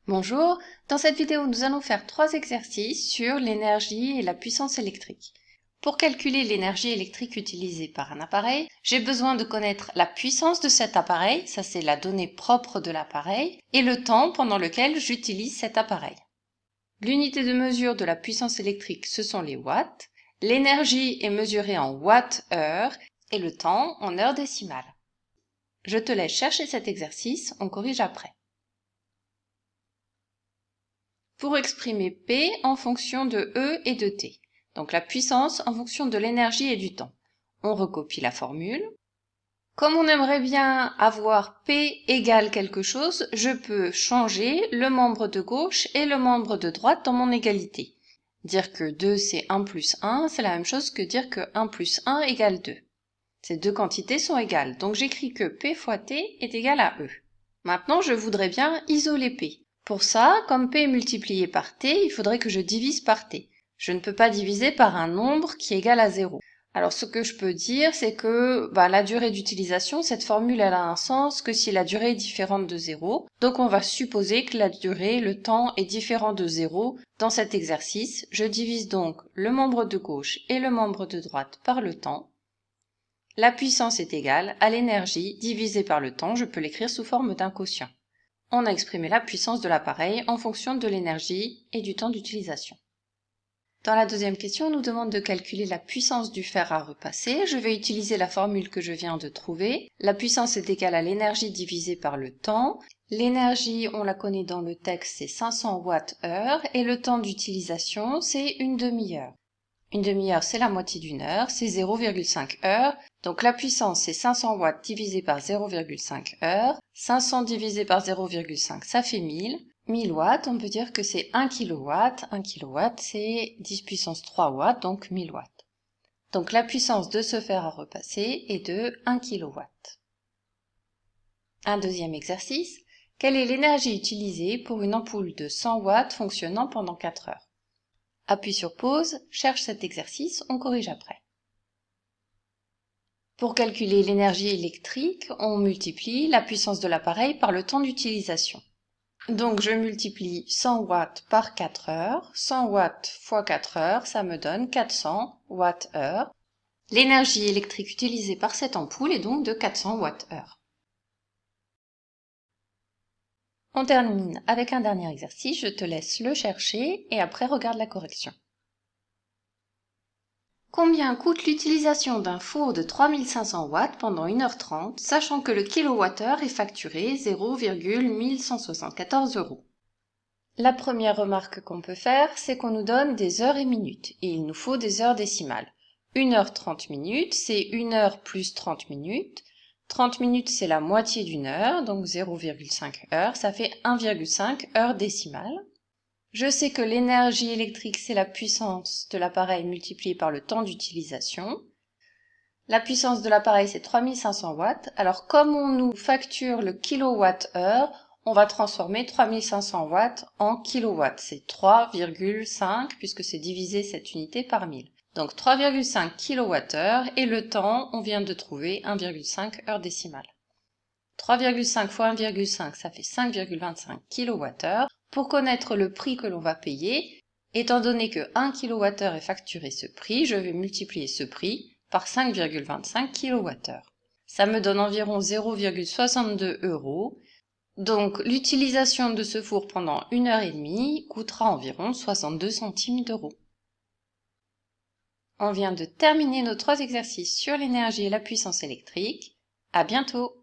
Bonjour, dans cette vidéo nous allons faire 3 exercices sur l'énergie et la puissance électrique. Pour calculer l'énergie électrique utilisée par un appareil, j'ai besoin de connaître la puissance de cet appareil, ça c'est la donnée propre de l'appareil, et le temps pendant lequel j'utilise cet appareil. L'unité de mesure de la puissance électrique ce sont les watts, l'énergie est mesurée en watts-heure et le temps en heures décimales. Je te laisse chercher cet exercice, on corrige après. Pour exprimer P en fonction de E et de T, donc la puissance en fonction de l'énergie et du temps. On recopie la formule. Comme on aimerait bien avoir P égale quelque chose, je peux changer le membre de gauche et le membre de droite dans mon égalité. Dire que 2 c'est 1 plus 1, c'est la même chose que dire que 1 plus 1 égale 2. Ces deux quantités sont égales, donc j'écris que P fois T est égal à E. Maintenant, je voudrais bien isoler P. Pour ça, comme P est multiplié par T, il faudrait que je divise par T. Je ne peux pas diviser par un nombre qui est égal à 0. Alors ce que je peux dire, c'est que la durée d'utilisation, cette formule elle a un sens que si la durée est différente de 0. Donc on va supposer que la durée, le temps est différent de 0 dans cet exercice. Je divise donc le membre de gauche et le membre de droite par le temps. La puissance est égale à l'énergie divisée par le temps, je peux l'écrire sous forme d'un quotient. On a exprimé la puissance de l'appareil en fonction de l'énergie et du temps d'utilisation. Dans la deuxième question, on nous demande de calculer la puissance du fer à repasser. Je vais utiliser la formule que je viens de trouver. La puissance est égale à l'énergie divisée par le temps. L'énergie, on la connaît dans le texte, c'est 500 Wh et le temps d'utilisation, c'est une demi-heure. Une demi-heure, c'est la moitié d'une heure, c'est 0,5 heures. Donc la puissance, c'est 500 watts divisé par 0,5 heures. 500 divisé par 0,5, ça fait 1000. 1000 watts, on peut dire que c'est 1 kW. 1 kW, c'est 10 puissance 3 watts, donc 1000 watts. Donc la puissance de ce fer à repasser est de 1 kW. Un deuxième exercice. Quelle est l'énergie utilisée pour une ampoule de 100 watts fonctionnant pendant 4 heures? Appuie sur pause, cherche cet exercice, on corrige après. Pour calculer l'énergie électrique, on multiplie la puissance de l'appareil par le temps d'utilisation. Donc je multiplie 100 watts par 4 heures. 100 watts fois 4 heures, ça me donne 400 watts-heure. L'énergie électrique utilisée par cette ampoule est donc de 400 watts-heure. On termine avec un dernier exercice, je te laisse le chercher et après regarde la correction. Combien coûte l'utilisation d'un four de 3500 watts pendant 1h30, sachant que le kilowattheure est facturé 0,1174 €? La première remarque qu'on peut faire, c'est qu'on nous donne des heures et minutes, et il nous faut des heures décimales. 1 heure 30 minutes, c'est 1 heure plus 30 minutes. 30 minutes, c'est la moitié d'une heure, donc 0,5 heures, ça fait 1,5 heure décimale. Je sais que l'énergie électrique, c'est la puissance de l'appareil multipliée par le temps d'utilisation. La puissance de l'appareil, c'est 3500 watts. Alors, comme on nous facture le kilowattheure, on va transformer 3500 watts en kilowatts. C'est 3,5 puisque c'est divisé cette unité par 1000. Donc 3,5 kWh et le temps, on vient de trouver 1,5 heure décimale. 3,5 fois 1,5, ça fait 5,25 kWh. Pour connaître le prix que l'on va payer, étant donné que 1 kWh est facturé ce prix, je vais multiplier ce prix par 5,25 kWh. Ça me donne environ 0,62 €. Donc l'utilisation de ce four pendant 1h30 coûtera environ 62 centimes d'euros. On vient de terminer nos 3 exercices sur l'énergie et la puissance électrique. À bientôt!